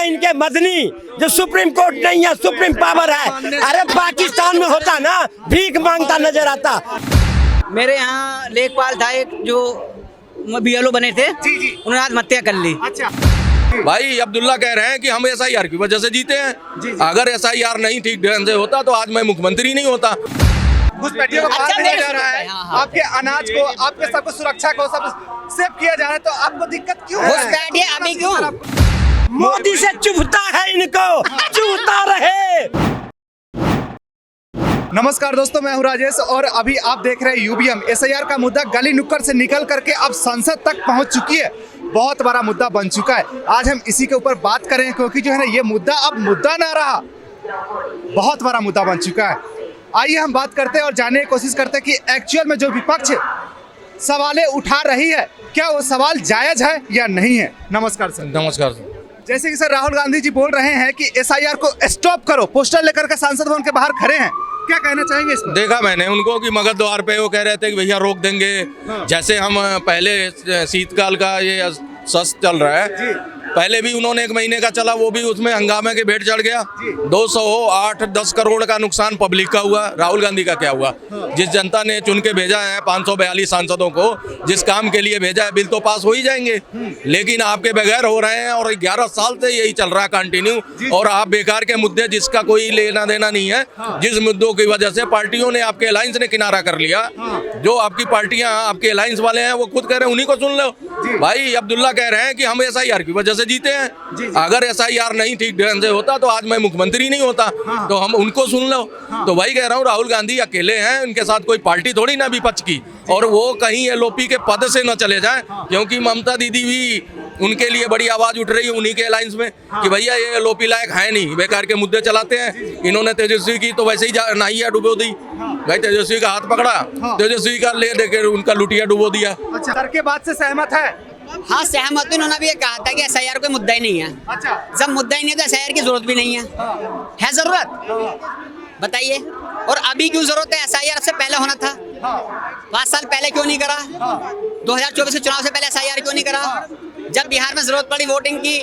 इनके मदनी, जो supreme court नहीं है, सुप्रीम पावर है। अरे पाकिस्तान में होता ना, भीख मांगता नजर आता। मेरे यहाँ लेखपाल था एक जो बीएलओ बने थे, उन्होंने आत्महत्या कर ली। अच्छा भाई अब्दुल्ला कह रहे हैं कि हम एसआईआर की वजह से जीते हैं। अगर एसआईआर नहीं ठीक ढंग से होता तो आज मैं मुख्यमंत्री नहीं होता। घुसपैठियों को बाहर भेजा जा रहा है, हाँ। आपके अनाज को, आपके सब सुरक्षा को सब सेव किया जा रहा है, तो आपको दिक्कत क्यों है? घुसपैठिए अभी क्यों? मोदी से चुभता है इनको, चुभता रहे। नमस्कार दोस्तों, मैं हूं राजेश और अभी आप देख रहे हैं यूबीएम। एसआईआर का मुद्दा गली नुक्कड़ से निकल करके अब संसद तक पहुंच चुकी है। बहुत बड़ा मुद्दा बन चुका है। आज हम इसी के ऊपर बात करें क्योंकि जो है ना, ये मुद्दा अब मुद्दा ना रहा, बहुत बड़ा मुद्दा बन चुका है। आइए हम बात करते हैं और जानने की कोशिश करते हैं कि एक्चुअल में जो विपक्ष सवालें उठा रही है, क्या वो सवाल जायज है या नहीं है। नमस्कार सर। नमस्कार सर। जैसे कि सर राहुल गांधी जी बोल रहे हैं कि एसआईआर को स्टॉप करो, पोस्टर लेकर के सांसद भवन के बाहर खड़े हैं, क्या कहना चाहेंगे इस पर? देखा मैंने उनको कि मगध द्वार पे वो कह रहे थे कि भैया रोक देंगे। जैसे हम पहले शीतकाल का ये सस्त चल रहा है, पहले भी उन्होंने 1 महीने का चला, वो भी उसमें हंगामे के भेंट चढ़ गया। 208-10 करोड़ का नुकसान पब्लिक का हुआ। राहुल गांधी का क्या हुआ? जिस जनता ने चुन के भेजा है 542 सांसदों को, जिस काम के लिए भेजा है, बिल तो पास हो ही जाएंगे। लेकिन आपके बगैर हो रहे हैं और 11 साल से यही चल रहा है कंटिन्यू। और आप बेकार के मुद्दे जिसका कोई लेना देना नहीं है, जिस मुद्दों की वजह से पार्टियों ने, आपके अलायंस ने किनारा कर लिया, जो आपकी पार्टियां, आपके अलायंस वाले हैं, वो खुद कह रहे हैं, उन्हीं को सुन लो। भाई अब्दुल्ला कह रहे हैं कि हम एसआईआर की वजह से जीते हैं। अगर एसआईआर नहीं ठीक ढंग से होता तो आज मैं मुख्यमंत्री नहीं होता। तो हम उनको सुन लो। तो वही कह रहा हूँ, राहुल गांधी अकेले हैं, उनके साथ कोई पार्टी थोड़ी ना विपक्ष की, और वो कहीं एलओपी के पद से न चले जाएं, क्योंकि ममता दीदी भी उनके लिए बड़ी आवाज उठ रही है उन्हीं के अलायंस में कि भैया ये एलओपी लायक है नहीं, बेकार के मुद्दे चलाते हैं। इन्होंने तेजस्वी की तो वैसे ही नाहिया डुबो दी। भाई तेजस्वी का हाथ पकड़ा, तेजस्वी का ले देकर उनका लुटिया डुबो दिया। अच्छा, सर के बात से सहमत है? हाँ सहमत। उन्होंने भी ये कहा था कि एसआईआर कोई मुद्दा ही नहीं है। अच्छा, जब मुद्दा ही नहीं है तो एसआईआर की जरूरत भी नहीं है। है जरूरत? बताइए। और अभी क्यों जरूरत है? एसआईआर से पहले होना था। 5 साल पहले क्यों नहीं करा? 2024 के चुनाव से पहले एसआईआर क्यों नहीं करा? जब बिहार में जरूरत पड़ी वोटिंग की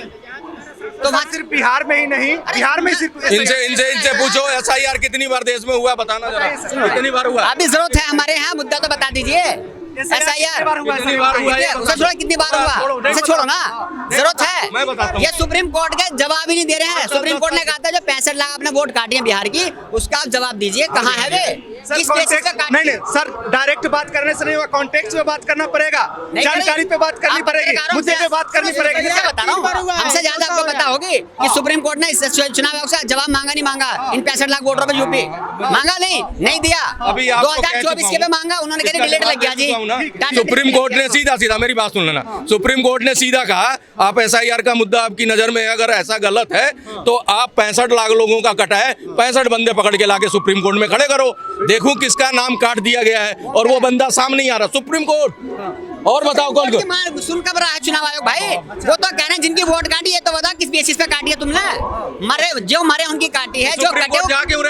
तो वहाँ सिर्फ बिहार में ही नहीं, बिहार में सिर्फ इनसे पूछो एसआईआर कितनी बार देश में हुआ, बताना जरा, कितनी बार हुआ? अभी जरूरत है हमारे यहाँ, मुद्दा तो बता दीजिए। एसआईआर कितनी बार हुआ? उसे छोड़ो, कितनी बार हुआ, इसे छोड़ो ना। जरूरत मैं बताता है। हूँ। ये सुप्रीम कोर्ट के जवाब ही नहीं दे रहे हैं। सुप्रीम कोर्ट ने कहा था जो 65 लाख आपने वोट काटी है बिहार की, उसका आप जवाब दीजिए, कहाँ है वे? किस बेसिस पे काटी? नहीं सर, डायरेक्ट बात करने से नहीं हुआ, कॉन्टेक्स्ट में बात करना पड़ेगा, जानकारी पे बात करनी पड़ेगी, मुद्दे पे बात करनी पड़ेगी। मैं बता रहा हूँ, हमसे ज्यादा आपको पता होगी कि सुप्रीम कोर्ट ने इस चुनाव आयोग से जवाब मांगा नहीं मांगा इन 65 लाख वोटरों पे यूपी मांगा नहीं दिया। अभी आपको 2024 के पे मांगा, उन्होंने कहा डिलीट लग गया जी। सुप्रीम कोर्ट ने सीधा मेरी बात सुन लेना, सुप्रीम कोर्ट ने सीधा कहा आप एसआईआर का मुद्दा आपकी नजर में अगर ऐसा गलत है तो आप 65 लाख लोगों का कटा है, 65 बंदे पकड़ के लाके सुप्रीम कोर्ट में खड़े करो, देखूं किसका नाम काट दिया गया है, और वो बंदा सामने ही आ रहा सुप्रीम कोर्ट। और बताओ कौन सुन कब रहा है चुनाव आयोग? भाई वो तो कह रहे हैं जिनकी वोट काटी है, तो बताओ किस बेसिस पे काटी है तुमने? मरे उनकी काटी है, जो कटे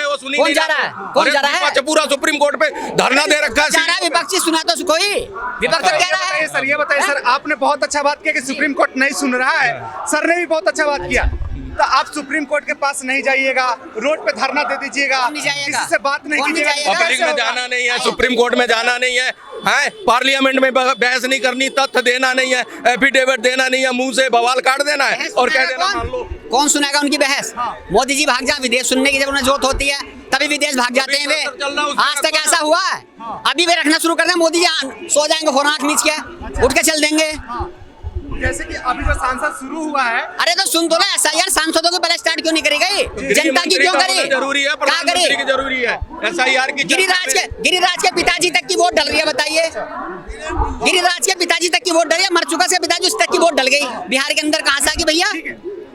वो सुनी कौन जा रहा है? कौन जा रहा है? पूरा सुप्रीम कोर्ट पे धरना दे रखा है। विपक्षी सुना तो कोई विपक्ष तो कह रहा है। सर ये बताइए सर, आपने बहुत अच्छा बात किया कि सुप्रीम कोर्ट नहीं सुन रहा है, सर ने भी बहुत अच्छा बात किया। तो आप सुप्रीम कोर्ट के पास नहीं जाइएगा, रोड पे धरना दे दीजिएगा, किसी से बात नहीं कीजिएगा। पब्लिक में जाना नहीं है, सुप्रीम कोर्ट में जाना नहीं है, पार्लियामेंट में बहस नहीं करनी, तथ्य देना नहीं है, एफिडेविट देना नहीं है, मुंह से बवाल काट देना है और कह देना मान लो। कौन सुनेगा उनकी बहस? मोदी जी भाग जाए विदेश सुनने की, जब उन्हें जरूरत होती है तभी विदेश भाग जाते हैं वे। आज तक ऐसा हुआ है? अभी वे रखना शुरू कर दें, मोदी जी सो जाएंगे फौरन आंख मीच के उठ के चल देंगे। जैसे कि अभी जो सांसद शुरू हुआ है, अरे तो सुन तो ना, एसआईआर सांसदों के पहले स्टार्ट क्यों नहीं करी गई? जनता की क्यों करी? जरूरी है, प्रधानमंत्री की जरूरी है एसआईआर की। गिरिराज के पिताजी तक की वोट डल रही है, बताइए। गिरिराज के पिताजी तक की वोट डल रही है, मर चुका से पिताजी उस तक की वोट डल गई। बिहार के अंदर कहाँ से आ गई भैया?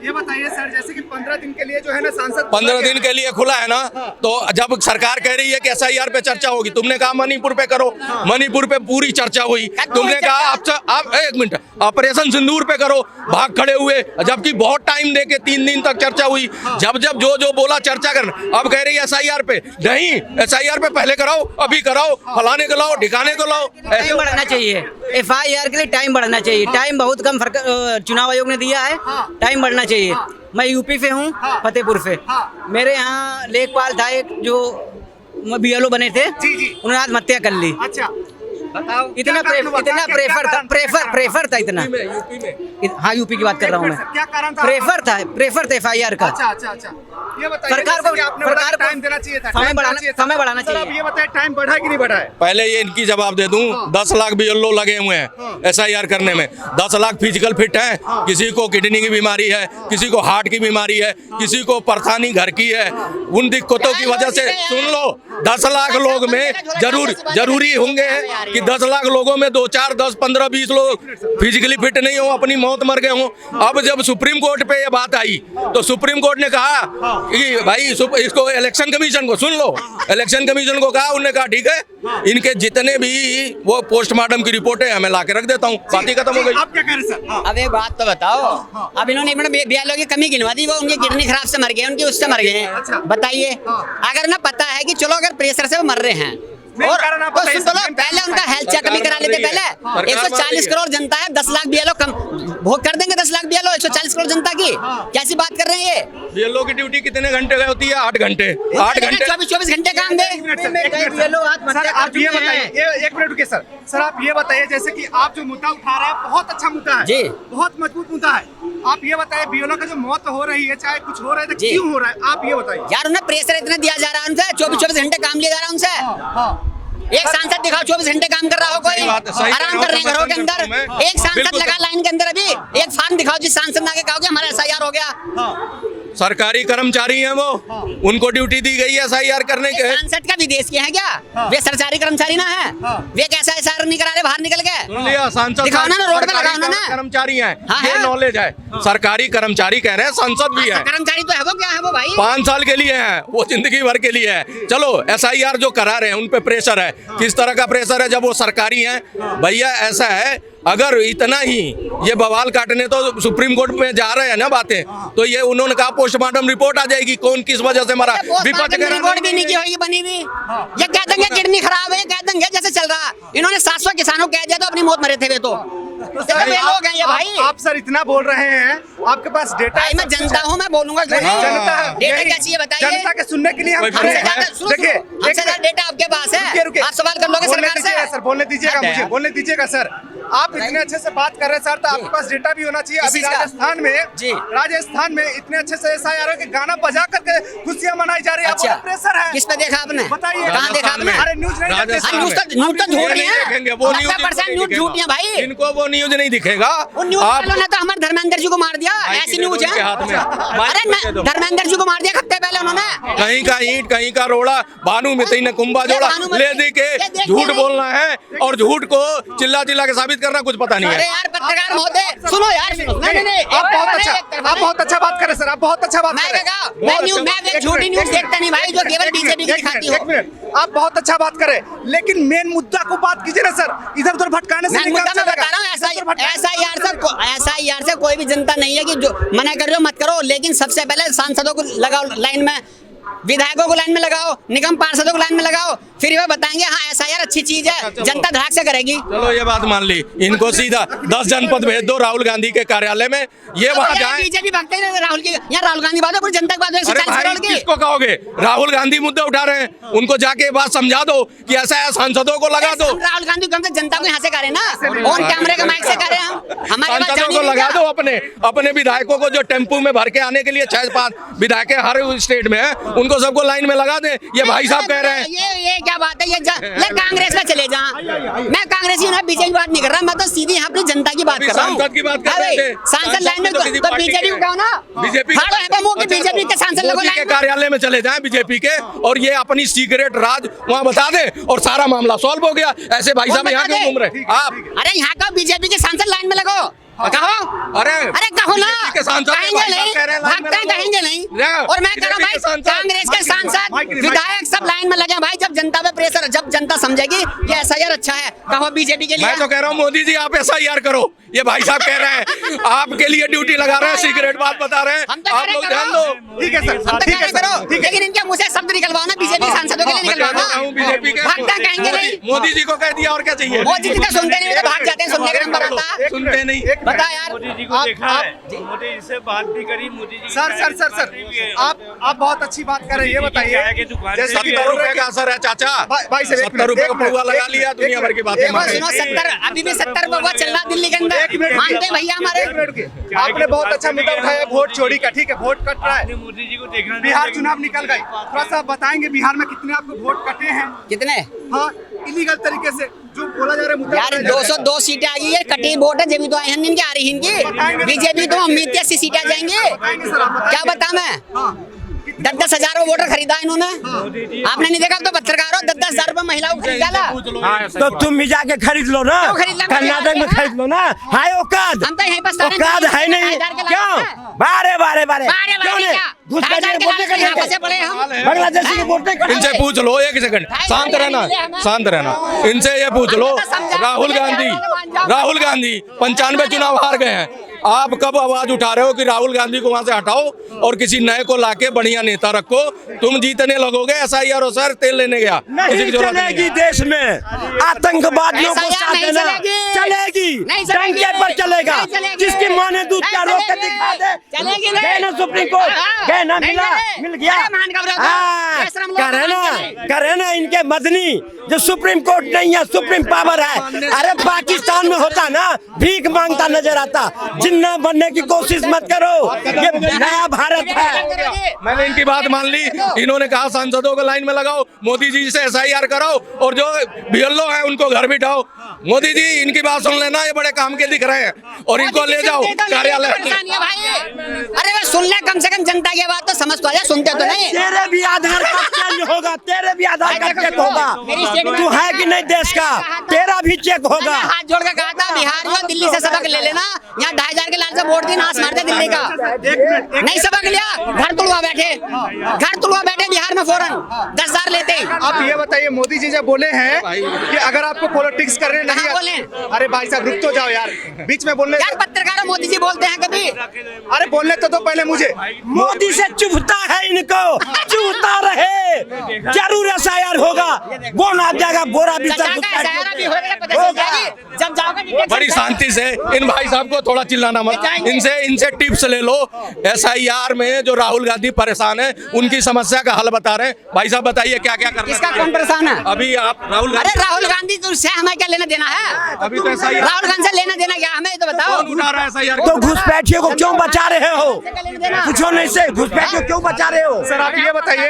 ये बताइए सर, जैसे कि 15 दिन के लिए जो है ना सांसद 15 दिन के लिए खुला है ना, तो जब सरकार कह रही है कि एसआईआर पे चर्चा होगी, तुमने कहा मणिपुर पे करो, मणिपुर पे पूरी चर्चा हुई। तुमने कहा आप 1 मिनट ऑपरेशन सिंदूर पे करो, भाग खड़े हुए, जबकि बहुत टाइम देके 3 दिन तक चर्चा हुई। जब जो बोला चर्चा करना, अब कह रही है एसआईआर पे नहीं, एसआईआर पे पहले कराओ, अभी कराओ, फलाने को लाओ, ठिकाने को लाओ। टाइम बढ़ना चाहिए, एफआईआर के लिए टाइम बढ़ना चाहिए। टाइम बहुत कम चुनाव आयोग ने दिया है, टाइम बढ़ना चाहिए। मैं यूपी से हूँ, हाँ। फतेहपुर से। हाँ। मेरे यहाँ लेखपाल था एक जो बीएलओ बने थे, जी, जी। उन्होंने आत्महत्या कर ली। अच्छा बताओ इतना प्रेफर था इतना। यूपी में हाँ, यूपी की बात कर रहा हूँ मैं। क्या कारण था? प्रेफर था FIR का। अच्छा ये बताइए, सरकार जैसे को कि आपने बोला सरकार को टाइम देना चाहिए था, समय टाइम बढ़ाना चाहिए था। समय बढ़ाना सर, अब चाहिए। ये बताइए टाइम बढ़ा है कि नहीं बढ़ा है? पहले ये इनकी जवाब दे दूं, 10 लाख बीएलओ लगे हुए हैं SIR करने में। 10 लाख फिजिकल फिट है, किसी को किडनी की बीमारी है, किसी को हार्ट की बीमारी है, किसी को परथानी घर की है। उन दिक्कतों की वजह से सुन लो, 10 लाख लोग में जरूरी होंगे कि 10 लाख लोगों में 2 4 10 15 20 लोग फिजिकली फिट नहीं हो, अपनी मौत मर गए हो। अब जब सुप्रीम कोर्ट पे ये बात आई तो सुप्रीम कोर्ट ने कहा कि भाई इसको इलेक्शन कमीशन को सुन लो, इलेक्शन कमीशन को कहा, उन्होंने कहा ठीक है, इनके जितने भी वो पोस्टमार्टम की रिपोर्ट है मैं ला के रख देता हूँ। बात ही खत्म हो गई। आप क्या कह रहे हैं सर? हाँ। अब एक बात तो बताओ, अब इन्होंने बीएलओ की कमी गिनवा दी, वो उनकी किडनी खराब से मर गए, उनकी उससे मर गए अच्छा। हैं। बताइए, अगर ना पता है कि चलो अगर प्रेशर से वो मर रहे हैं मेन और कारण आप तो बताइए सुन तो सर, लो, पहले उनका हेल्थ चेकअप भी करा लेते। पहले 140 करोड़ जनता है, 10 लाख बीएलओ कम भोग कर देंगे। 10 लाख बीएलओ 140 करोड़ जनता की, कैसी बात कर रहे हैं ये? बीएलओ की ड्यूटी कितने घंटे की होती है? 8 घंटे। 8 घंटे 24 घंटे काम दे। एक मिनट सर, आप ये बताइए, एक मिनट रुकिए सर। सर आप ये बताइए, जैसे कि आप जो मुद्दा उठा रहे हैं बहुत अच्छा मुद्दा है जी, बहुत मजबूत मुद्दा है। आप ये बताइए, बीएलओ का जो मौत हो रही है, चाहे कुछ हो रहा है तो जी। क्यों हो रहा है, आप ये बताइए। यार उन्हें प्रेशर इतना दिया जा रहा है उनसे, 24 घंटे काम लिया जा रहा है उनसे। एक सांसद दिखाओ 24 घंटे काम कर रहा हो, कोई आराम कर रहे हैं घरों के अंदर। एक सांसद लगा लाइन के अंदर, अभी एक फॉर्म दिखाओ जिस सांसद ने आके कहा कि हमारा SIR हो गया। सरकारी कर्मचारी हैं वो, उनको ड्यूटी दी गई है SIR करने के। सांसद का विदेश के हैं क्या? वे सरकारी कर्मचारी ना है, वे कैसा SIR नहीं करा रहे बाहर निकल के? सुन लिया, सांसद दिखाओ ना, रोड पे लगाओ ना। कर्मचारी हैं, हाँ, ये है। नॉलेज है। सरकारी कर्मचारी कह रहे हैं, सांसद भी है। कर्मचारी तो है, वो क्या है वो भाई? 5 साल के लिए है, वो जिंदगी भर के लिए है। चलो SIR जो करा रहे हैं उन पे प्रेशर है, किस तरह का प्रेशर है जब वो सरकारी हैं? भैया ऐसा है, अगर इतना ही ये बवाल काटने तो सुप्रीम कोर्ट में जा रहे हैं ना बातें, तो ये उन्होंने कहा पोस्टमार्टम रिपोर्ट आ जाएगी, कौन किस वजह से मरा। विपक्ष कह रहा रिपोर्ट भी नहीं की होगी बनी हुई। ये कह देंगे किडनी खराब है, ये कह देंगे जैसे चल रहा। इन्होंने 700 किसानों को कह दिया तो अपनी मौत मरे थे वे तो। ये लोग हैं ये भाई। आप सर इतना बोल रहे हैं, आपके पास डेटा भाई मैं जनता हूँ, मैं बोलूंगा क्यों नहीं? जनता है, डेटा यही क्या चाहिए बताइए? जनता के सुनने के लिए हम खड़े हमसे हैं। ज्यादा सुनो, देखिए, हमसे ज्यादा डेटा आपके पास है, रुकिए। आप सवाल कर लोगे बोलने सरकार दीजिएगा से। सर, बोलने दीजिएगा मुझे, बोलने दीजिएगा सर। आप इतने अच्छे से बात कर रहे हैं सर, तो आपके पास डेटा भी होना चाहिए। अभी किस चीज का? राजस्थान में इतने अच्छे से SIR के गाना बजा करके खुशियां मनाई जा रही है। अच्छा, प्रेशर है, किस पे देखा आपने? बताइए कहाँ देखा आपने? अरे न्यूज नहीं देखते राजस्थान सर। न्यूज तो झूठ नहीं है, देखेंगे वो न्यूज 90% न्यूज झूठ है भाई। इनको वो न्यूज नहीं दिखेगा। उन न्यूज वालों ने तो हमारे धर्मेंद्र जी को मार दिया, ऐसी न्यूज है। अरे धर्मेंद्र जी को मार दिया हफ्ते पहले उन्होंने। कहीं का ईंट कहीं का रोड़ा, भानुमति ने कुंभा जोड़ा, ले दे के झूठ बोलना है और झूठ को चिल्ला चिल्ला के साबित करना कुछ पता नहीं अरे है। यार पत्रकार महोदय सुनो यार, सुनो। नहीं आप बहुत अच्छा बात कर रहे हैं सर, आप बहुत अच्छा बात कर रहे हैं। मैं झूठी न्यूज देखता नहीं भाई, जो केवल बीजेपी की दिखाती हो। एक मिनट, आप बहुत अच्छा बात करें, लेकिन मेन मुद्दा को बात कीजिए ना सर। इधर उधर भटकाने से मैं मुद्दा में बता रहा हूँ, SIR से कोई भी जनता नहीं है कि जो मना कर रहे हो मत करो, लेकिन सबसे पहले सांसदों को लगाओ लाइन में, विधायकों को लाइन में लगाओ, निगम पार्षदों को लाइन में लगाओ, फिर वो बताएंगे हाँ SIR अच्छी चीज है, जनता धड़ाक से करेगी। चलो ये बात मान ली, इनको सीधा 10 जनपद भेज दो राहुल गांधी के कार्यालय में, ये वहाँ जाए। बीजेपी भगते ही राहुल की, यहाँ राहुल गांधी बात है, पूरी जनता की बात है। अरे 140 करोड़ भाई की। किसको कहोगे? राहुल गांधी मुद्दे उठा रहे हैं, उनको जाके ये बात समझा दो कि ऐसा है, सांसदों को लगा दो। राहुल गांधी को हमसे जनता को यहाँ से करें ना, ऑन कैमरे का माइक से करें हम, हमारे पास सांसदों को लगा दो, अपने विधायकों को जो टेम्पू में भर के आने के लिए 6-5 विधायक हर स्टेट में है, उनको सबको लाइन में लगा दे। ये भाई साहब कह रहे हैं ये क्या बात है? ये कांग्रेस में चले जा। मैं कांग्रेसी हूँ, बीजेपी की बात नहीं कर रहा, मैं तो सीधी यहाँ अपनी जनता की बात कर रहा हूँ। सांसद की बात कर रहे थे, सांसद लाइन में तो बीजेपी को कहो ना, बीजेपी बीजेपी के सांसद लोगों के कार्यालय में चले जाएं बीजेपी के, और ये अपनी सीक्रेट राज वहाँ बता दे और सारा मामला सॉल्व हो गया। ऐसे भाई साहब यहाँ क्यों घूम रहे आप? अरे यहाँ का बीजेपी के सांसद लाइन में लगो, कहो। अरे कहो ना, के सांसद कहेंगे नहीं, भागते कहेंगे नहीं। और मैं कह रहा हूँ भाई, कांग्रेस के सांसद विधायक सब लाइन में लगे भाई। जब जनता पे प्रेशर, जब जनता समझेगी ये SIR अच्छा है, कहो बीजेपी के लिए। मैं तो कह रहा हूँ मोदी जी आप SIR करो, ये भाई साहब कह रहे हैं आपके लिए ड्यूटी लगा रहे हैं, सीक्रेट बात बता रहे हैं, आप लोग ध्यान दो। ठीक है सर, ठीक है सर, लेकिन इनके मुंह से शब्द निकलवाओ ना, बीजेपी सांसदों के लिए निकलवाओ। बीजेपी के भागता कहेंगे नहीं, मोदी जी को कह दिया और क्या चाहिए? मोदी जी तो सुनते नहीं, भाग जाते हैं, सुनने का नंबर आता है। सुनते नहीं। बता यार। मोदी जी को आप- देखा आप- है, मोदी जी से बात भी करी, मोदी जी सर आप बहुत अच्छी बात कर रहे हैं, ये बताइए चाय की दुकान से जैसे कि भी बोल 70 रहे रुपए का असर है चाचा। भाई साहब, एक 70 रुपए का मिनट, पौवा लगा एक लिया, मिनट, दुनिया भर की बातें एक मिनट, मांगे। सुनो 70 अभी भी 70 बउआ चल रहा दिल्ली के अंदर। एक मिनट मानते हैं भैया हमारे। एक मिनट की। आपने बहुत अच्छा मुद्दा उठाया वोट चोरी का, ठीक है, वोट कट रहा है, मोदी जी को देखना बिहार चुनाव निकल गए, थोड़ा सा बताएंगे बिहार में कितने आपको वोट कटे हैं? कितने हाँ, इलीगल तरीके से जो बोला जा रहा है मुद्दा यार उठाया जा रहा है। 202 सीटें आ गई है, कटी वोट है जब तो आए हैं इनकी आ रही इनकी। बीजेपी तो उम्मीद थी 80 सीटें आ जाएंगी। बताएंगे सर, आप बताएंगे। क्या बता मैं हाँ, 10-10 हजार वोटर खरीदा इन्होंने। आपने नहीं देखा तो पत्रकारों 10-10 हजार रुपए महिलाओं को खरीदा ला। तो तुम भी जाके खरीद लो ना, क्यों खरीद लेंगे? कर्नाटक में खरीद लो ना। हाय औकात, हम तो यहीं पर सारे औकात है नहीं, 2000 के क्यों? लाए हैं। बारे बारे बारे बारे क्यों बारे नहीं? क्या? घुसपैठ 2000 के वोट नहीं लाए हैं, यहाँ करेंगे। से पड़े हम। बांग्लादेशी के वोट नहीं करेंगे। इनसे पूछ लो, एक सेकंड शांत रहना, शांत रहना। इनसे ये पूछ लो, राहुल गांधी 95 चुनाव हार गए हैं। आप कब आवाज उठा रहे हो कि राहुल गांधी को वहां से हटाओ और किसी नए को लाके बढ़िया नेता रखो? तुम जीतने लगोगे। SIR और सर तेल लेने गया, नहीं किसी की जरूरत नहीं चलेगी है। देश में आतंकवादियों को SIR साथ नहीं देना चलेगी। चलेगी, नहीं चलेगी। डंके पर चलेगा। नहीं चलेगी। जिसकी माँ ने दूध क्या नहीं रोक के चलेगी। दिखा दे। चलेगी नहीं। गए ना सुप्रीम कोर्ट, हाँ। गए ना, नहीं मिला, चले। मिल गया। अरे मान घबराओ तो। हाँ, बेशरम लोग करे मान ना, चले। करे ना इनके मदनी जो सुप्रीम कोर्ट नहीं है, सुप्रीम पावर है। अरे पाकिस्तान में होता ना, भीख मांगता नजर आता। जिन्ना बनने की कोशिश मत करो, ये नया भारत है। मैंने इनकी बात मान ली। इन्होंने कहा सांसदों को लाइन में लगाओ, मोदी जी से SIR कराओ और जो BLO हैं उनको घर बिठाओ। मोदी जी इनकी बात सुन लेना, ये बड़े काम के दिख रहे हैं और इनको ले जाओ कार्यालय। परेशानी है भाई। अरे वे सुन ले कम से कम जनता की बात तो समझ तो आ जाए, सुनते तो नहीं। तेरे भी आधार कार्ड चेंज होगा, तेरे भी आधार कार्ड चेक होगा। मेरी स्टेटमेंट तू है कि नहीं देश का, तेरा भी चेक होगा। मैंने हाथ जोड़ के कहा था बिहार में दिल्ली से सबक ले लेना। यहाँ 2500 के लाल से वोट दी, नाश मार दे दिल्ली का। नहीं सबक लिया, घर तुड़वा बैठे बिहार में फौरन 10,000 लेते। आप ये बताइए, मोदी जी जब बोले हैं कि अगर आपको पॉलिटिक्स करने नहीं कहाँ बोले? अरे भाई साहब रुक तो जाओ यार, बीच में बोलने यार पत्रकारों मोदी जी बोलते हैं कभी। अरे बोलने तो दो पहले मुझे। मोदी से चुभता है इनको, चुभता रहे। जरूर SIR होगा, वो ना जाएगा बोरा चाचा बिस्तर का सहारा भी होगा, पता चल जाएगी। जब जाओगे डिटेक्शन बड़ी से। शांति से इन भाई साहब को थोड़ा चिल्लाना मत। इनसे टिप्स ले लो। SIR में जो राहुल गांधी परेशान है, उनकी समस्या का हल बता रहे हैं। भाई साहब बताइए क्या क्या करना किसका चाहिए? कौन परेशान है? अभी आप राहुल अरे गांधी राहुल गांधी तो उससे हमें क्या लेना देना है? अभी तो SIR राहुल गांधी से लेना देना क्या हमें, ये तो बताओ। कौन उठा रहा है SIR? तो घुसपैठियों को क्यों बचा रहे हो? पूछो नहीं से, घुसपैठियों क्यों बचा रहे हो? सर आप ये बताइए,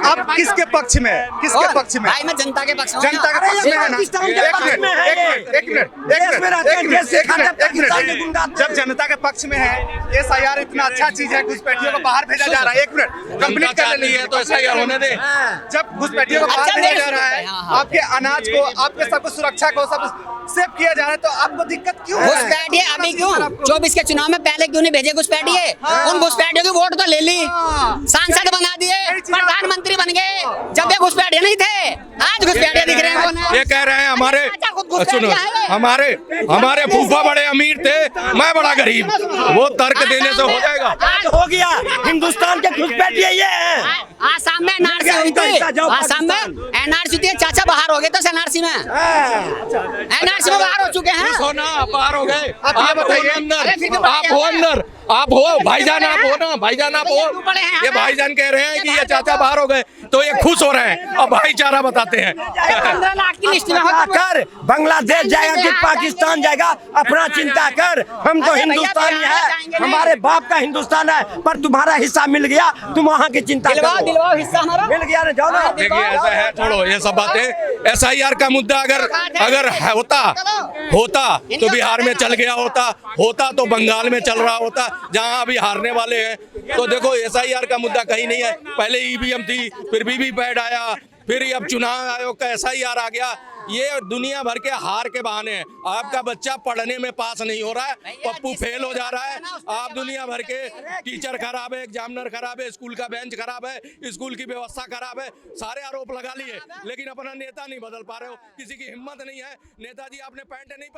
आप किसके पक्ष में है? किसके और पक्ष में? भाई मैं जनता के पक्ष में हूँ। जनता के पक्ष में है ना? पाकिस्तान के एक पक्ष मिनट, में है ये। एक मिनट, देश में रहते हैं, देश से खाते हैं, एक मिनट। पाकिस्तान के गुंडा आते हैं। जब जनता के पक्ष में है, SIR इतना अच्छा चीज है, घुसपैठियों को बाहर भेजा जा रहा है। एक मिनट कंप्लीट कर चाहती है तो SIR होने दे। जब घुसपैठियों को बाहर अच्छा, भेजा देश जा रहा है, हाँ, हाँ। आपके अनाज को, आपके सब सुरक्षा को सब सेव किया जा रहा है, तो आपको दिक्कत क्यों है? घुसपैठिए अभी क्यों? 24 के चुनाव में पहले क्यों नहीं भेजे घुसपैठिए? उन घुसपैठियों की वोट तो ले ली, सांसद बना दिए, प्रधानमंत्री बन गए। जब ये घुसपैठिए नहीं थे, आज घुसपैठिए दिख रहे हैं। वो ये कह रहे हैं हमारे, अच्छा, खुद घुसपैठिए सुनो, है। हमारे फूफा बड़े अमीर थे, मैं बड़ा गरीब। वो तर्क देने से हो जाएगा। आज हो गया, हिंदुस्तान के घुसपैठिए ये हैं। आसाम में NRC हुई थी, आसाम में NRC थी, चाचा बाहर हो गए तो NRC में, NRC में बाहर हो चुके हैं। सोना आप बाहर हो गए। आप ये बताइए, अरे फिर तो आप हो अंदर, आप हो भाईजान, आप हो ना भाईजान, आप भैया क्यों पड़े हैं हो। ये हमें? भाईजान कह रहे हैं कि ये चाचा बाहर हो गए तो ये खुश हो रहे हैं। अब भाईचारा बताते हैं। 15 लाख की लिस्ट में हो तुम। कर बांग्लादेश जाएगा कि पाकिस्तान जाएगा, अपना चिंता कर। हम तो अरे भैया, हिंदुस्तानी बिहार है, जाएंगे नहीं। हमारे बाप का हिंदुस्तान है, पर तुम्हारा हिस्सा मिल गया, तुम वहाँ की चिंता करो। दिलवाओ हिस्सा हमारा। मिल गया ना, जाओ ना। देखिए ऐसा है, छोड़ो ये सब बातें। SIR का मुद्दा अगर होता तो बिहार में चल गया होता तो बंगाल में चल रहा होता, जहां अभी हारने वाले हैं। तो देखो SIR का मुद्दा कहीं नहीं है। पहले EVM थी, फिर VVPAT आया, फिर अब चुनाव आयोग का SIR आ गया। ये दुनिया भर के हार के बहाने हैं। आपका बच्चा पढ़ने में पास नहीं हो रहा है, पप्पू फेल हो जा रहा है। आप दुनिया भर के टीचर खराब है, एग्जामिनर खराब है, स्कूल का बेंच खराब है, स्कूल की व्यवस्था खराब है, सारे आरोप लगा लिए, लेकिन अपना नेता नहीं बदल पा रहे हो। किसी की हिम्मत नहीं है। नेताजी आपने पैंट नहीं